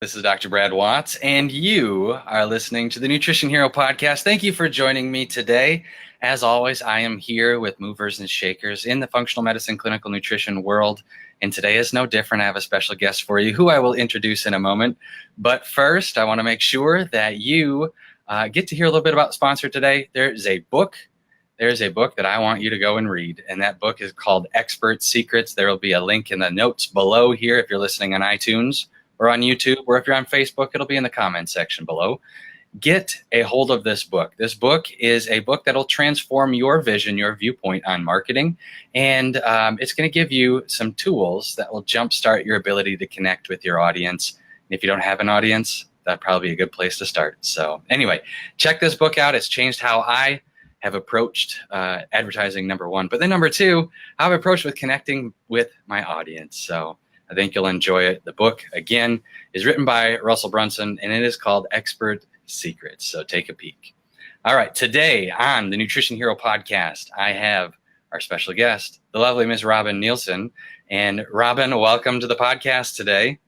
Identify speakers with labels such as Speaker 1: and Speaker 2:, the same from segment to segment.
Speaker 1: This is Dr. Brad Watts, and you are listening to the Nutrition Hero podcast. Thank you for joining me today. As always, I am here with movers and shakers in the functional medicine clinical nutrition world, and today is no different. I have a special guest for you who I will introduce in a moment. But first, I want to make sure that you get to hear a little bit about the sponsor today. There's a book that I want you to go and read, and that book is called Expert Secrets. There will be a link in the notes below here if you're listening on iTunes or on YouTube, or if you're on Facebook, it'll be in the comments section below. Get a hold of this book. This book is a book that'll transform your vision, your viewpoint on marketing, and it's going to give you some tools that will jumpstart your ability to connect with your audience. And if you don't have an audience, that'd probably be a good place to start. So anyway, check this book out. It's changed how I have approached advertising, number one, but then number two, how I've approached with connecting with my audience. So I think you'll enjoy it. The book, again, is written by Russell Brunson, and it is called Expert Secrets. So take a peek. All right, today on the Nutrition Hero podcast, I have our special guest, the lovely Miss Robin Nielsen. And Robin, welcome to the podcast today.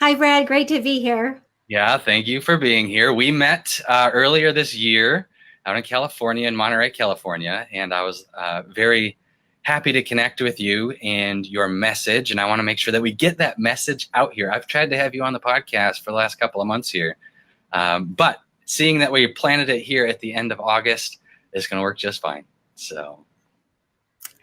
Speaker 2: Hi, Brad. Great to be here.
Speaker 1: Yeah, thank you for being here. We met earlier this year out in California, in Monterey, California, and I was very happy to connect with you and your message, and I want to make sure that we get that message out here. I've tried to have you on the podcast for the last couple of months here, but seeing that we planted it here at the end of August is going to work just fine. So,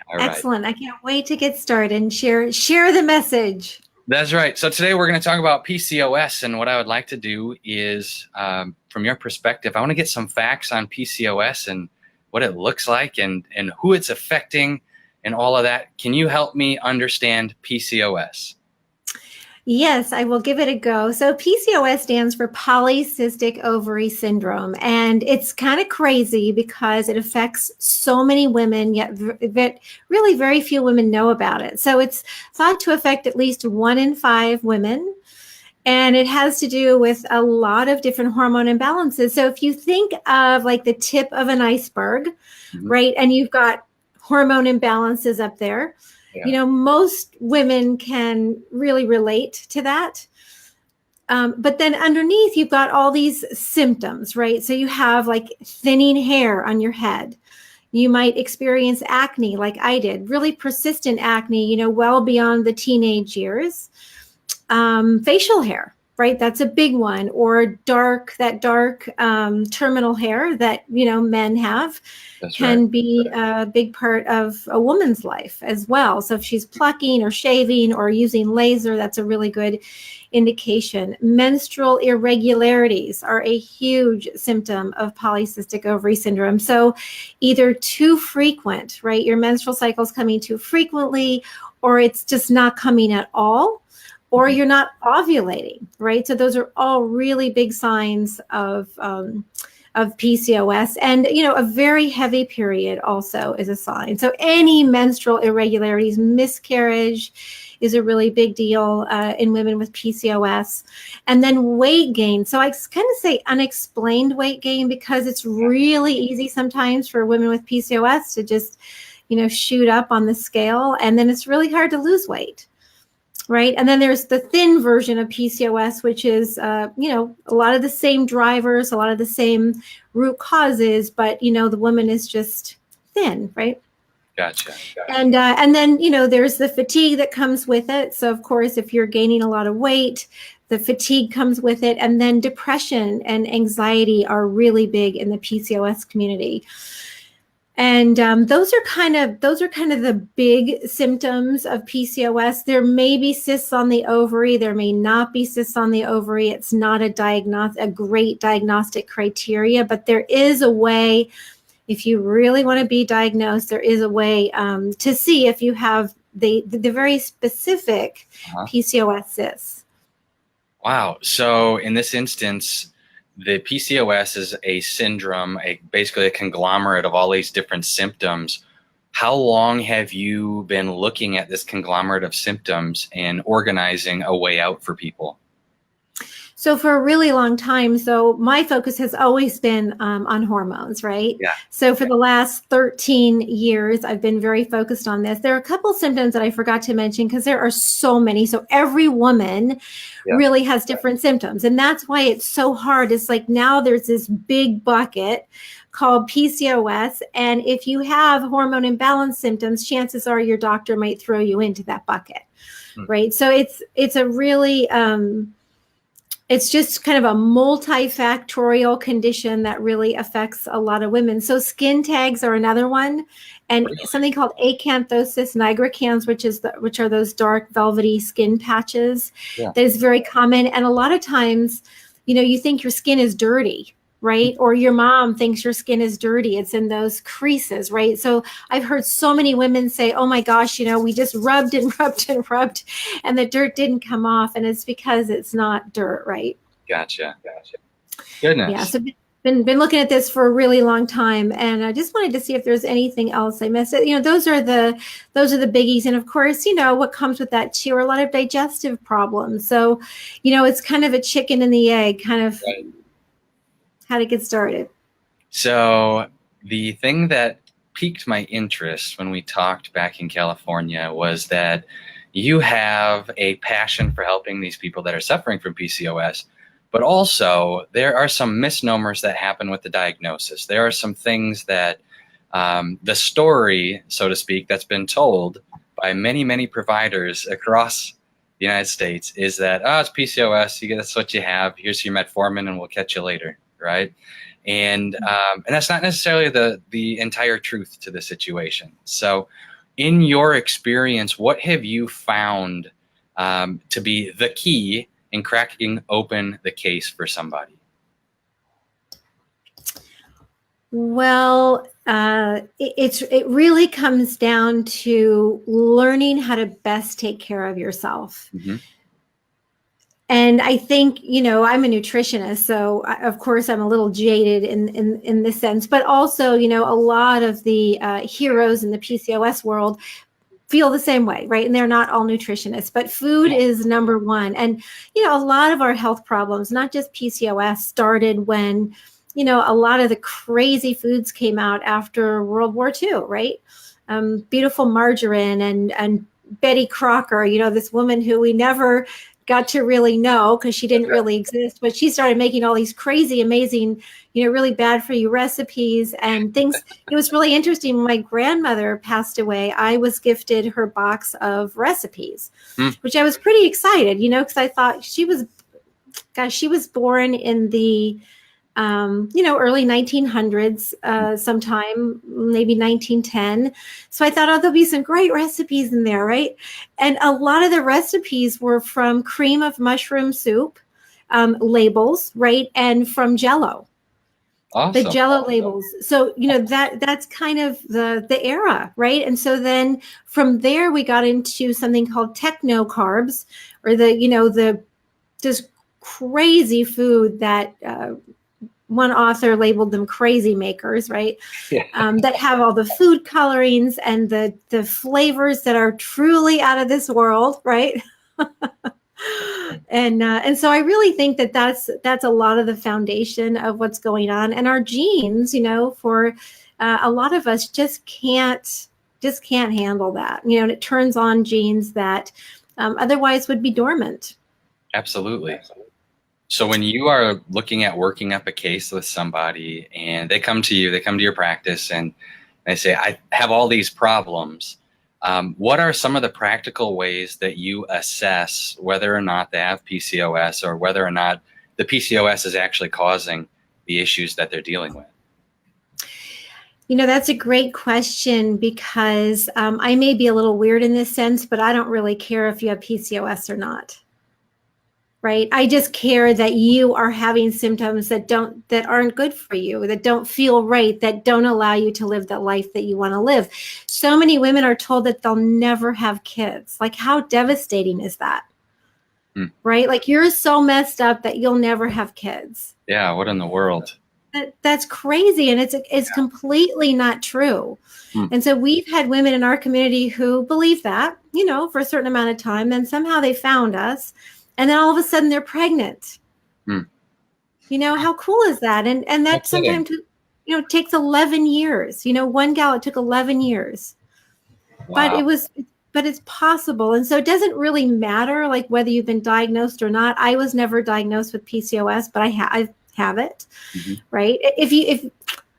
Speaker 1: all right.
Speaker 2: Excellent. I can't wait to get started and share the message.
Speaker 1: That's right. So today we're going to talk about PCOS, and what I would like to do is, from your perspective, I want to get some facts on PCOS and what it looks like and who it's affecting and all of that. Can you help me understand PCOS?
Speaker 2: Yes, I will give it a go. So PCOS stands for polycystic ovary syndrome, and it's kind of crazy because it affects so many women, yet really very few women know about it. So it's thought to affect at least 1 in 5 women, and it has to do with a lot of different hormone imbalances. So if you think of like the tip of an iceberg, right, and you've got hormone imbalances up there, you know, most women can really relate to that. But then underneath, you've got all these symptoms, right? So you have like thinning hair on your head. You might experience acne like I did, really persistent acne, you know, well beyond the teenage years. Facial hair, right? That's a big one. Or dark terminal hair that, you know, men have. That's can right. Be a big part of a woman's life as well. So if she's plucking or shaving or using laser, that's a really good indication. Menstrual irregularities are a huge symptom of polycystic ovary syndrome. So either too frequent, right? Your menstrual cycle's coming too frequently, or it's just not coming at all, or you're not ovulating, right? So those are all really big signs of PCOS. And, you know, a very heavy period also is a sign. So any menstrual irregularities, miscarriage is a really big deal in women with PCOS. And then weight gain. So I kind of say unexplained weight gain because it's really easy sometimes for women with PCOS to just, you know, shoot up on the scale. And then it's really hard to lose weight. Right. And then there's the thin version of PCOS, which is, you know, a lot of the same drivers, a lot of the same root causes, but, you know, the woman is just thin. Right.
Speaker 1: Gotcha.
Speaker 2: And then, you know, there's the fatigue that comes with it. So, of course, if you're gaining a lot of weight, the fatigue comes with it. And then depression and anxiety are really big in the PCOS community. And those are kind of the big symptoms of PCOS. There may be cysts on the ovary. There may not be cysts on the ovary. It's not a great diagnostic criteria, but there is a way, if you really want to be diagnosed, there is a way to see if you have the very specific PCOS cysts.
Speaker 1: Wow. So in this instance, the PCOS is a syndrome, basically a conglomerate of all these different symptoms. How long have you been looking at this conglomerate of symptoms and organizing a way out for people?
Speaker 2: So for a really long time, so my focus has always been on hormones, right?
Speaker 1: Yeah.
Speaker 2: So for the last 13 years, I've been very focused on this. There are a couple symptoms that I forgot to mention because there are so many. So every woman really has different symptoms. And that's why it's so hard. It's like now there's this big bucket called PCOS. And if you have hormone imbalance symptoms, chances are your doctor might throw you into that bucket, right? So it's a really... it's just kind of a multifactorial condition that really affects a lot of women. So skin tags are another one, and something called acanthosis nigricans, which are those dark velvety skin patches. That is very common. And a lot of times, you think your skin is dirty, right? Or your mom thinks your skin is dirty. It's in those creases, right? So I've heard so many women say, oh my gosh, we just rubbed and rubbed and rubbed and the dirt didn't come off. And it's because it's not dirt, right?
Speaker 1: Gotcha. Goodness.
Speaker 2: Yeah. So been looking at this for a really long time. And I just wanted to see if there's anything else I missed. Those are the biggies. And of course, what comes with that too are a lot of digestive problems. So, it's kind of a chicken and the egg kind of how to get started.
Speaker 1: So the thing that piqued my interest when we talked back in California was that you have a passion for helping these people that are suffering from PCOS, but also there are some misnomers that happen with the diagnosis. There are some things that the story, so to speak, that's been told by many, many providers across the United States is that, it's PCOS, that's what you have. Here's your metformin and we'll catch you later. Right. And that's not necessarily the entire truth to the situation. So in your experience, what have you found to be the key in cracking open the case for somebody?
Speaker 2: Well, it really comes down to learning how to best take care of yourself.
Speaker 1: Mm-hmm.
Speaker 2: And I think, I'm a nutritionist, so of course I'm a little jaded in this sense, but also, a lot of the heroes in the PCOS world feel the same way, right? And they're not all nutritionists, but food is number one. And, a lot of our health problems, not just PCOS, started when, a lot of the crazy foods came out after World War II, right? Beautiful margarine and Betty Crocker, this woman who we never got to really know because she didn't really exist, but she started making all these crazy, amazing, really bad for you recipes and things. It was really interesting. When my grandmother passed away, I was gifted her box of recipes, which I was pretty excited, because I thought she was born in the early 1900s, sometime, maybe 1910. So I thought, there'll be some great recipes in there, right? And a lot of the recipes were from cream of mushroom soup labels, right? And from Jell-O.
Speaker 1: Awesome.
Speaker 2: The Jell-O labels. So, that's kind of the era, right? And so then from there, we got into something called techno carbs, or the just crazy food that one author labeled them crazy makers, right? That have all the food colorings and the flavors that are truly out of this world, right? And so I really think that's a lot of the foundation of what's going on. And our genes, for a lot of us just can't handle that, and it turns on genes that otherwise would be dormant.
Speaker 1: Absolutely. So when you are looking at working up a case with somebody and they come to your practice and they say, I have all these problems, what are some of the practical ways that you assess whether or not they have PCOS or whether or not the PCOS is actually causing the issues that they're dealing with?
Speaker 2: That's a great question because I may be a little weird in this sense, but I don't really care if you have PCOS or not. Right. I just care that you are having symptoms that aren't good for you, that don't feel right, that don't allow you to live the life that you want to live. So many women are told that they'll never have kids. Like, how devastating is that? Right? Like, you're so messed up that you'll never have kids.
Speaker 1: Yeah. What in the world?
Speaker 2: That's crazy. And it's completely not true. And so we've had women in our community who believe that, for a certain amount of time, then somehow they found us. And then all of a sudden they're pregnant,
Speaker 1: Hmm.
Speaker 2: How cool is that? And
Speaker 1: No
Speaker 2: that
Speaker 1: kidding.
Speaker 2: sometimes, takes 11 years. One gal, it took 11 years. But
Speaker 1: Wow.
Speaker 2: but it's possible. And so it doesn't really matter like whether you've been diagnosed or not. I was never diagnosed with PCOS, but I have it,
Speaker 1: Hmm.
Speaker 2: right? If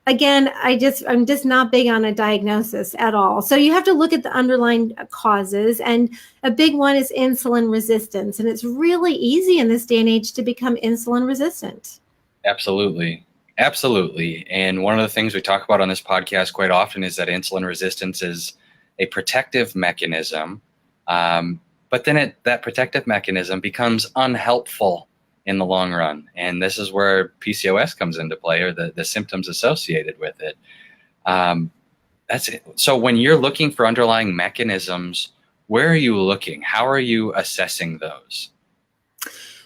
Speaker 2: again, I'm just not big on a diagnosis at all. So you have to look at the underlying causes, and a big one is insulin resistance. And it's really easy in this day and age to become insulin resistant.
Speaker 1: Absolutely. Absolutely. And one of the things we talk about on this podcast quite often is that insulin resistance is a protective mechanism. But then that protective mechanism becomes unhelpful in the long run. And this is where PCOS comes into play, or the symptoms associated with it. That's it. So when you're looking for underlying mechanisms, where are you looking? How are you assessing those?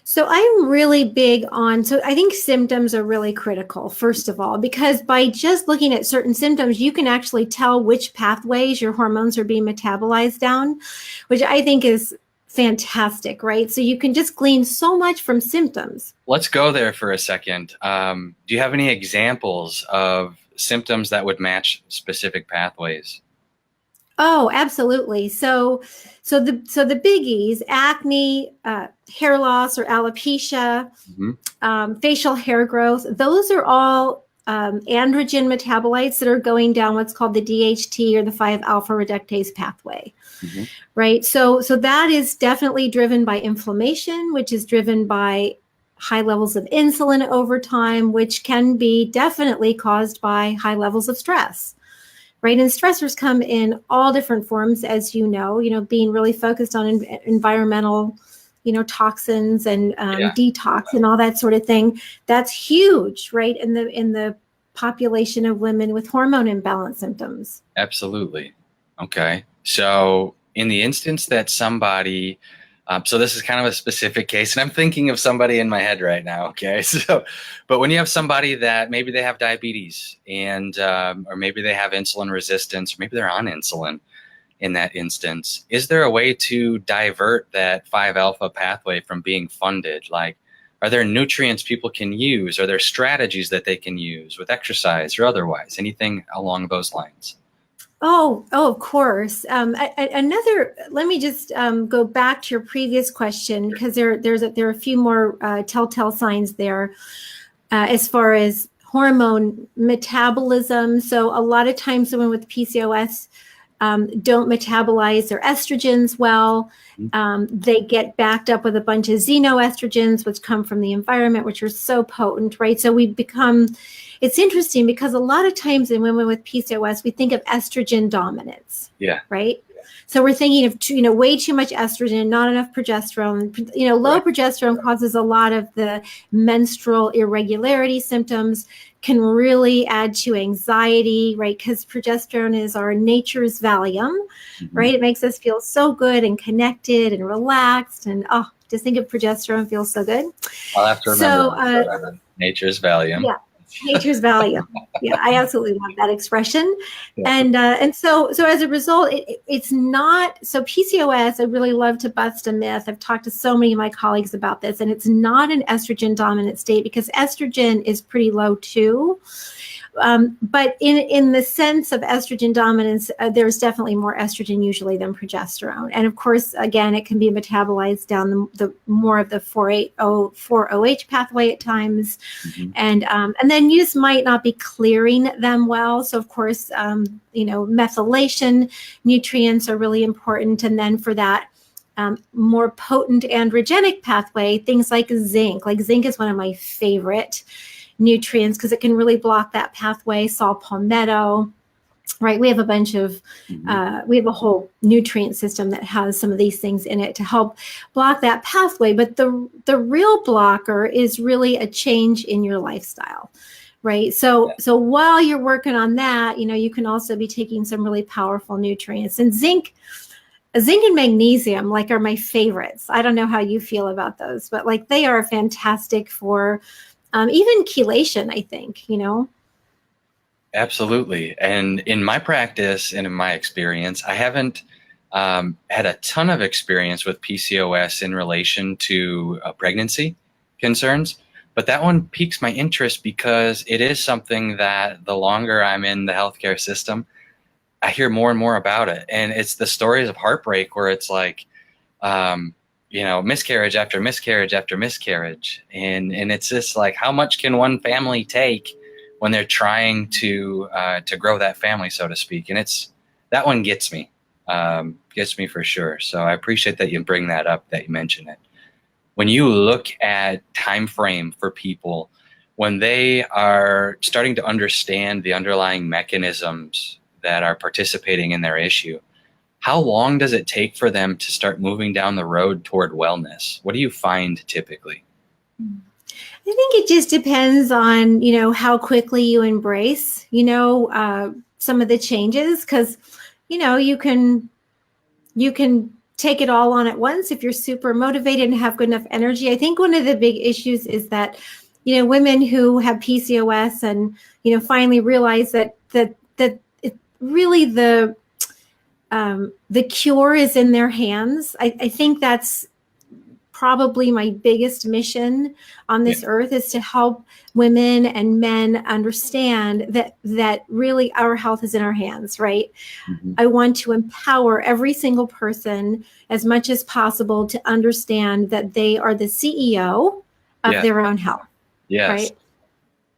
Speaker 2: So I'm really big on, so I think symptoms are really critical, first of all, because by just looking at certain symptoms, you can actually tell which pathways your hormones are being metabolized down, which I think is fantastic, right? So you can just glean so much from symptoms.
Speaker 1: Let's go there for a second. Do you have any examples of symptoms that would match specific pathways?
Speaker 2: Oh, absolutely. So the biggies: acne, hair loss or alopecia,
Speaker 1: Hmm.
Speaker 2: facial hair growth. Those are all androgen metabolites that are going down what's called the DHT, or the 5-alpha reductase pathway,
Speaker 1: Hmm.
Speaker 2: right? So that is definitely driven by inflammation, which is driven by high levels of insulin over time, which can be definitely caused by high levels of stress. Right. And stressors come in all different forms, as being really focused on environmental, toxins and
Speaker 1: Yeah,
Speaker 2: detox and all that sort of thing. That's huge, right? In the population of women with hormone imbalance symptoms.
Speaker 1: absolutely. Okay. So in the instance that somebody, so this is kind of a specific case, and I'm thinking of somebody in my head right now. Okay. So, but when you have somebody that maybe they have diabetes and, or maybe they have insulin resistance, or maybe they're on insulin in that instance, is there a way to divert that 5-alpha pathway from being funded? Like, are there nutrients people can use? Are there strategies that they can use with exercise or otherwise? Anything along those lines?
Speaker 2: Oh, of course. Let me just go back to your previous question, because there are a few more telltale signs there as far as hormone metabolism. So a lot of times women with PCOS don't metabolize their estrogens well. They get backed up with a bunch of xenoestrogens, which come from the environment, which are so potent, right? So it's interesting because a lot of times in women with PCOS, we think of estrogen dominance,
Speaker 1: Yeah.
Speaker 2: right? So we're thinking of way too much estrogen, not enough progesterone. Low
Speaker 1: Right.
Speaker 2: progesterone causes a lot of the menstrual irregularity symptoms, can really add to anxiety, right? Because progesterone is our nature's Valium,
Speaker 1: Mhm.
Speaker 2: right? It makes us feel so good and connected and relaxed, and just think of progesterone feels so good.
Speaker 1: I'll have to remember
Speaker 2: So
Speaker 1: that. Nature's Valium.
Speaker 2: yeah, nature's Valium. Yeah, I absolutely love that expression.
Speaker 1: Yeah.
Speaker 2: And so as a result, it's not so PCOS. I really love to bust a myth. I've talked to so many of my colleagues about this, and it's not an estrogen dominant state, because estrogen is pretty low too. But in the sense of estrogen dominance, there's definitely more estrogen usually than progesterone. And of course, again, it can be metabolized down the more of the 4-OH pathway at times.
Speaker 1: Mhm.
Speaker 2: And then you just might not be clearing them well. So of course, methylation nutrients are really important. And then for that more potent androgenic pathway, things like zinc. Like zinc is one of my favorite nutrients because it can really block that pathway. Saw palmetto, right? We have we have a whole nutrient system that has some of these things in it to help block that pathway. But the real blocker is really a change in your lifestyle, right? So while you're working on that, you can also be taking some really powerful nutrients. And zinc and magnesium are my favorites. I don't know how you feel about those, but they are fantastic for even chelation, I think.
Speaker 1: Absolutely. And in my practice and in my experience, I haven't had a ton of experience with PCOS in relation to pregnancy concerns. But that one piques my interest because it is something that the longer I'm in the healthcare system, I hear more and more about it. And it's the stories of heartbreak where it's like, miscarriage after miscarriage after miscarriage. And it's just like, how much can one family take when they're trying to grow that family, so to speak? And that one gets me for sure. So I appreciate that you bring that up, that you mention it. When you look at time frame for people, when they are starting to understand the underlying mechanisms that are participating in their issue, how long does it take for them to start moving down the road toward wellness? What do you find typically?
Speaker 2: I think it just depends on, how quickly you embrace, some of the changes, because, you can take it all on at once if you're super motivated and have good enough energy. I think one of the big issues is that, women who have PCOS and, finally realize that it really the cure is in their hands. I think that's probably my biggest mission on this earth, is to help women and men understand that really our health is in our hands, right? Mm-hmm. I want to empower every single person as much as possible to understand that they are the CEO of their own health.
Speaker 1: Yes.
Speaker 2: Right?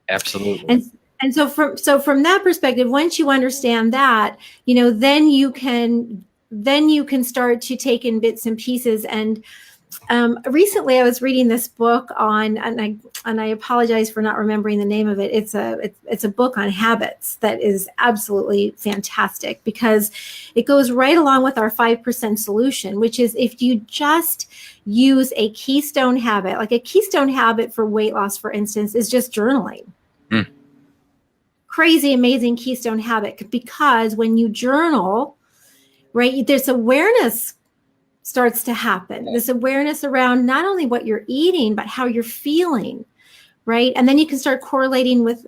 Speaker 1: Absolutely.
Speaker 2: And so from that perspective, once you understand that, then you can start to take in bits and pieces. And recently I was reading this book and I apologize for not remembering the name of it. It's a book on habits that is absolutely fantastic, because it goes right along with our 5% solution, which is if you just use a keystone habit, like a keystone habit for weight loss, for instance, is just journaling. Crazy, amazing keystone habit, because when you journal, right, there's awareness starts to happen. This awareness around not only what you're eating, but how you're feeling, right? And then you can start correlating with,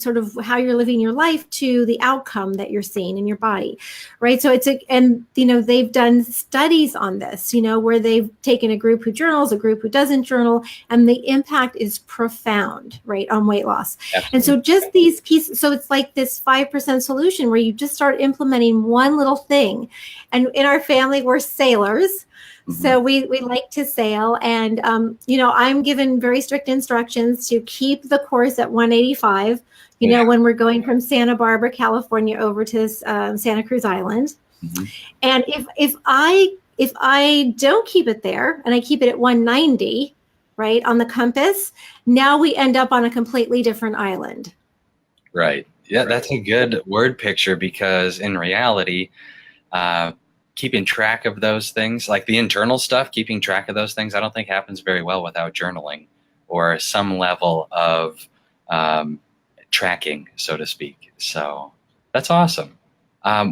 Speaker 2: sort of how you're living your life to the outcome that you're seeing in your body, right? So they've done studies on this, where they've taken a group who journals, a group who doesn't journal, and the impact is profound, right, on weight loss. Absolutely. And so just these pieces, so it's like this 5% solution where you just start implementing one little thing. And in our family, we're sailors. So we like to sail, and I'm given very strict instructions to keep the course at 185. When we're going from Santa Barbara, California, over to Santa Cruz Island, and if I don't keep it there and I keep it at 190, right, on the compass, now we end up on a completely different island.
Speaker 1: Right. Yeah, that's a good word picture, because in reality, keeping track of those things, like the internal stuff, keeping track of those things, I don't think happens very well without journaling or some level of tracking, so to speak. So that's awesome.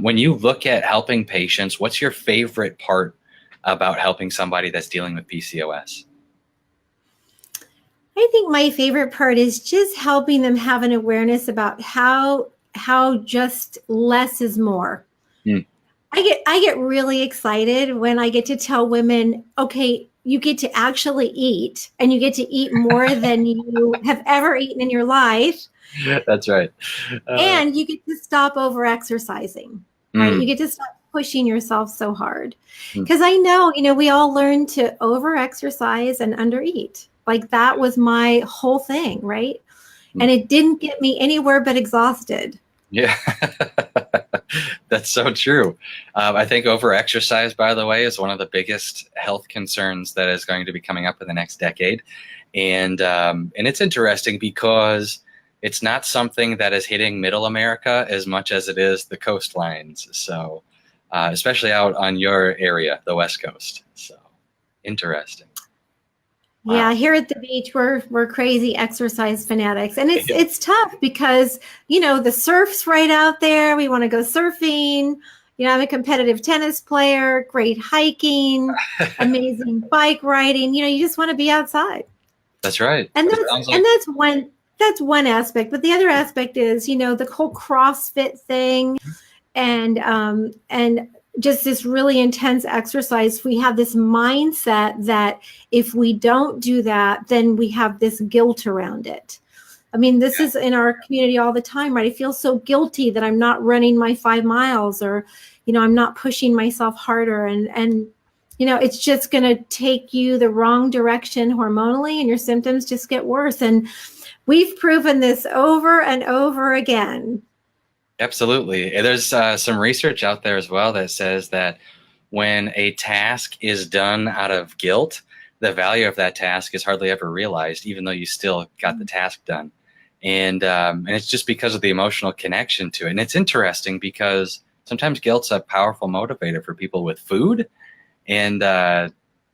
Speaker 1: When you look at helping patients, what's your favorite part about helping somebody that's dealing with PCOS?
Speaker 2: I think my favorite part is just helping them have an awareness about how just less is more. I get really excited when I get to tell women, okay, you get to actually eat, and you get to eat more than you have ever eaten in your life.
Speaker 1: That's right.
Speaker 2: And you get to stop over exercising, right? You get to stop pushing yourself so hard. Because I know, we all learn to over exercise and under eat. Like that was my whole thing, right? And it didn't get me anywhere but exhausted.
Speaker 1: Yeah, that's so true. I think over-exercise, by the way, is one of the biggest health concerns that is going to be coming up in the next decade. And it's interesting because it's not something that is hitting middle America as much as it is the coastlines. So especially out on your area, the West Coast. So interesting.
Speaker 2: Wow. Yeah, here at the beach, we're crazy exercise fanatics, and it's tough because the surf's right out there. We want to go surfing. I'm a competitive tennis player. Great hiking, amazing bike riding. You just want to be outside.
Speaker 1: That's right.
Speaker 2: And that's one aspect. But the other aspect is the whole CrossFit thing, and just this really intense exercise, we have this mindset that if we don't do that, then we have this guilt around it. I mean, this is in our community all the time, right? I feel so guilty that I'm not running my 5 miles, or, I'm not pushing myself harder. And it's just going to take you the wrong direction hormonally, and your symptoms just get worse. And we've proven this over and over again.
Speaker 1: Absolutely. There's some research out there as well that says that when a task is done out of guilt, the value of that task is hardly ever realized, even though you still got the task done. And it's just because of the emotional connection to it. And it's interesting because sometimes guilt's a powerful motivator for people with food. And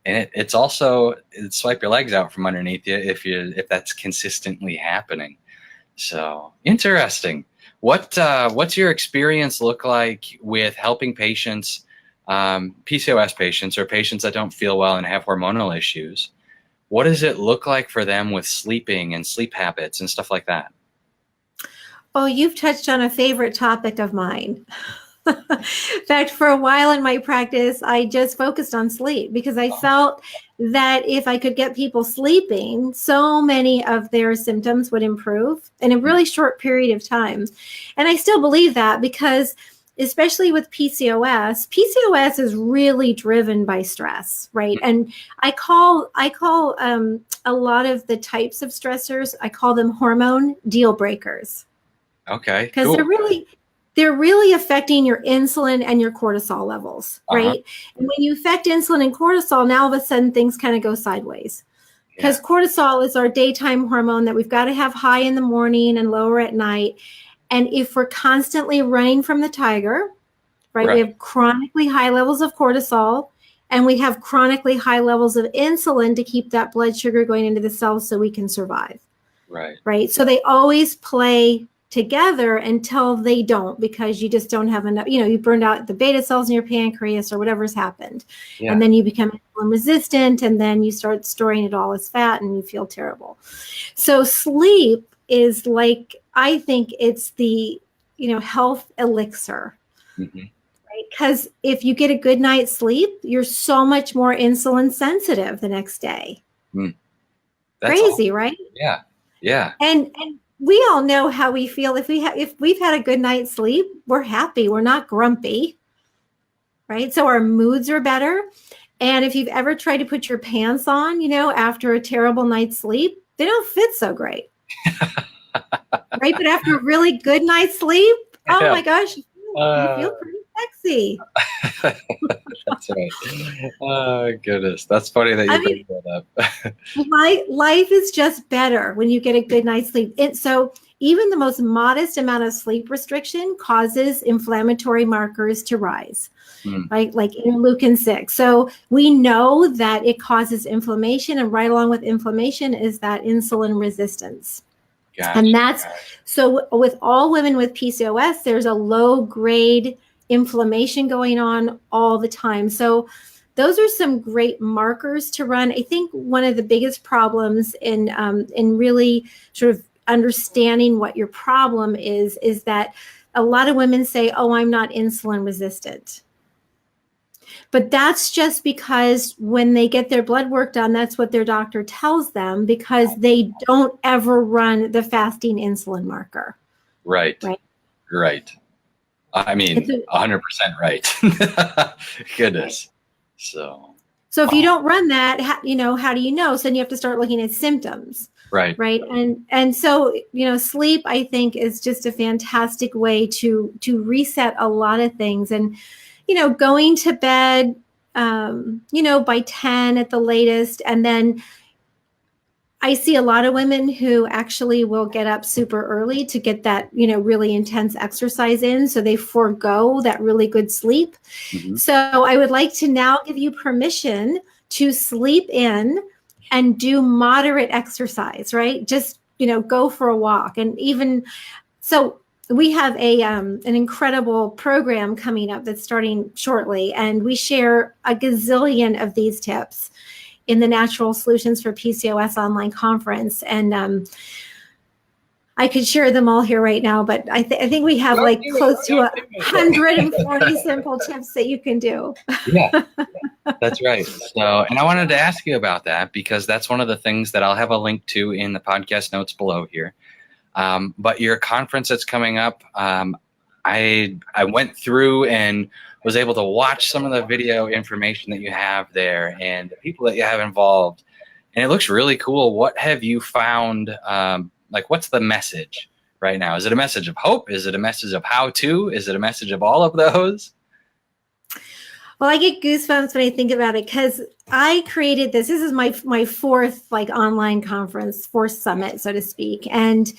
Speaker 1: it's also swipe your legs out from underneath you if that's consistently happening. So interesting. What's your experience look like with helping patients, PCOS patients, or patients that don't feel well and have hormonal issues? What does it look like for them with sleeping and sleep habits and stuff like that?
Speaker 2: Oh, you've touched on a favorite topic of mine. In fact, for a while in my practice, I just focused on sleep because I felt that if I could get people sleeping, so many of their symptoms would improve in a really short period of time. And I still believe that because especially with PCOS is really driven by stress, right? And I call a lot of the types of stressors, I call them hormone deal breakers.
Speaker 1: Okay.
Speaker 2: Because
Speaker 1: cool.
Speaker 2: they're really affecting your insulin and your cortisol levels, right? And when you affect insulin and cortisol, now all of a sudden things kind of go sideways. Because cortisol is our daytime hormone that we've got to have high in the morning and lower at night. And if we're constantly running from the tiger, right, we have chronically high levels of cortisol, and we have chronically high levels of insulin to keep that blood sugar going into the cells so we can survive. Right. So they always play together until they don't, because you just don't have enough, you burned out the beta cells in your pancreas or whatever's happened. And then you become insulin resistant, and then you start storing it all as fat and you feel terrible. So sleep is like, I think it's the, health elixir, right? Because if you get a good night's sleep, you're so much more insulin sensitive the next day. That's crazy, awesome. Right?
Speaker 1: Yeah.
Speaker 2: And we all know how we feel if we've had a good night's sleep. We're happy. We're not grumpy, right? So our moods are better. And if you've ever tried to put your pants on, after a terrible night's sleep, they don't fit so great, right? But after a really good night's sleep, oh my gosh, you feel pretty sexy.
Speaker 1: That's right. Oh goodness, that's funny that you bring that up.
Speaker 2: Life is just better when you get a good night's sleep. So even the most modest amount of sleep restriction causes inflammatory markers to rise, right? Like interleukin-6. So we know that it causes inflammation, and right along with inflammation is that insulin resistance.
Speaker 1: Gotcha.
Speaker 2: And so with all women with PCOS, there's a low grade inflammation going on all the time. So those are some great markers to run. I think one of the biggest problems in really sort of understanding what your problem is that a lot of women say, oh, I'm not insulin resistant. But that's just because when they get their blood work done, that's what their doctor tells them, because they don't ever run the fasting insulin marker. Right.
Speaker 1: I mean, 100% right. Goodness. So
Speaker 2: if you don't run that, how do you know? So then you have to start looking at symptoms. Right. And so, sleep, I think, is just a fantastic way to reset a lot of things. And, going to bed, by 10 at the latest. And then I see a lot of women who actually will get up super early to get that, really intense exercise in. So they forego that really good sleep. So I would like to now give you permission to sleep in and do moderate exercise, right? Just, go for a walk. And even so, we have an incredible program coming up that's starting shortly, and we share a gazillion of these tips in the Natural Solutions for PCOS online conference. And I could share them all here right now, but I think we have like close to 140 simple tips that you can do.
Speaker 1: Yeah, that's right. So, and I wanted to ask you about that because that's one of the things that I'll have a link to in the podcast notes below here. But your conference that's coming up, I went through and was able to watch some of the video information that you have there and the people that you have involved, and it looks really cool. What have you found? Like, what's the message right now? Is it a message of hope? Is it a message of how to? Is it a message of all of those?
Speaker 2: Well, I get goosebumps when I think about it because I created this. This is my fourth like online conference, fourth summit, so to speak. And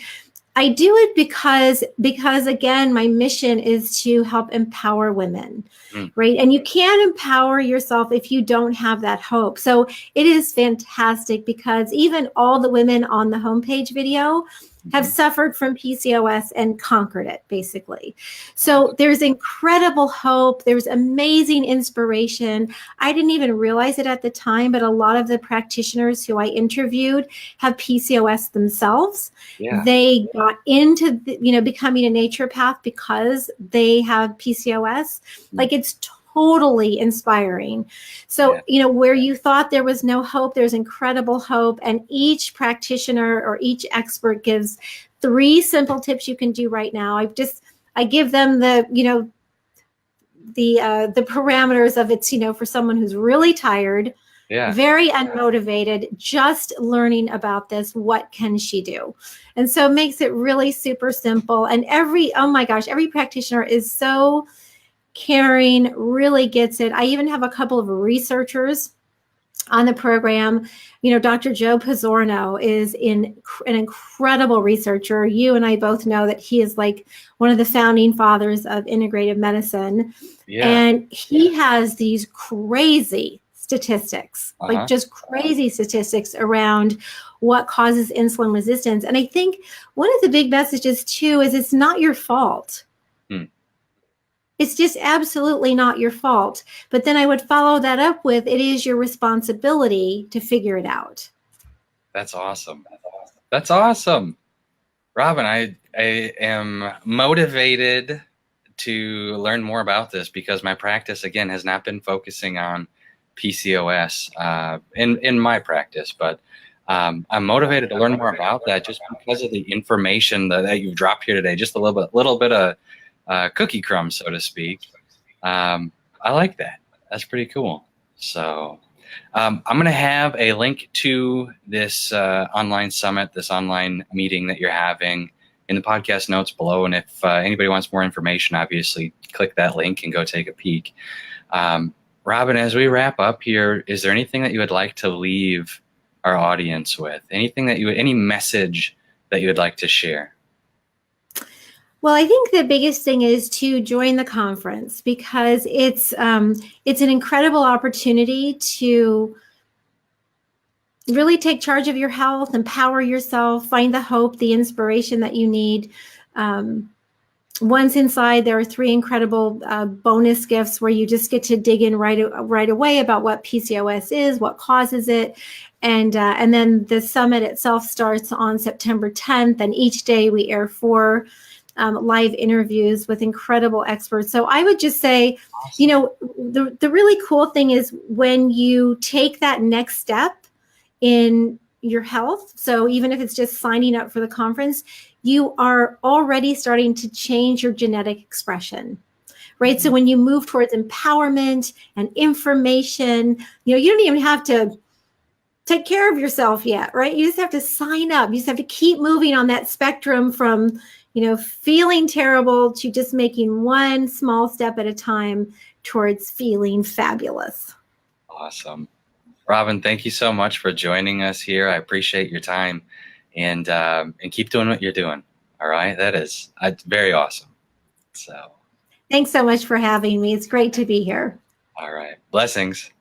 Speaker 2: I do it because again, my mission is to help empower women, right? And you can't empower yourself if you don't have that hope. So it is fantastic because even all the women on the homepage video have suffered from PCOS and conquered it, basically. So there's incredible hope. There's amazing inspiration. I didn't even realize it at the time, but a lot of the practitioners who I interviewed have PCOS themselves. Yeah. They got into becoming a naturopath because they have PCOS. Like, it's totally inspiring. So, where you thought there was no hope, there's incredible hope. And each practitioner or each expert gives 3 simple tips you can do right now. I give them the parameters of it's, for someone who's really tired, very unmotivated, just learning about this. What can she do? And so it makes it really super simple. And every practitioner is so caring, really gets it. I even have a couple of researchers on the program. Dr. Joe Pizzorno is an incredible researcher. You and I both know that he is like one of the founding fathers of integrative medicine. Yeah. And he has these crazy statistics, like just crazy statistics around what causes insulin resistance. And I think one of the big messages too is it's not your fault. It's just absolutely not your fault. But then I would follow that up with, it is your responsibility to figure it out.
Speaker 1: That's awesome. That's awesome. Robin, I am motivated to learn more about this because my practice, again, has not been focusing on PCOS in my practice, but I'm motivated to learn more about that just because of the information that you've dropped here today. Just a little bit of cookie crumbs, so to speak. I like that. That's pretty cool. So I'm going to have a link to this online summit, this online meeting that you're having in the podcast notes below. And if anybody wants more information, obviously click that link and go take a peek. Robin, as we wrap up here, is there anything that you would like to leave our audience with? Any message that you would like to share?
Speaker 2: Well, I think the biggest thing is to join the conference because it's an incredible opportunity to really take charge of your health, empower yourself, find the hope, the inspiration that you need. Once inside, there are 3 incredible bonus gifts where you just get to dig in right away about what PCOS is, what causes it. And then the summit itself starts on September 10th, and each day we air 4 live interviews with incredible experts. So I would just say, the really cool thing is when you take that next step in your health. So even if it's just signing up for the conference, you are already starting to change your genetic expression, right? So when you move towards empowerment and information, you don't even have to take care of yourself yet, right? You just have to sign up. You just have to keep moving on that spectrum from feeling terrible to just making one small step at a time towards feeling fabulous.
Speaker 1: Awesome. Robin, thank you so much for joining us here. I appreciate your time and keep doing what you're doing. All right. That's very awesome. So
Speaker 2: thanks so much for having me. It's great to be here.
Speaker 1: All right. Blessings.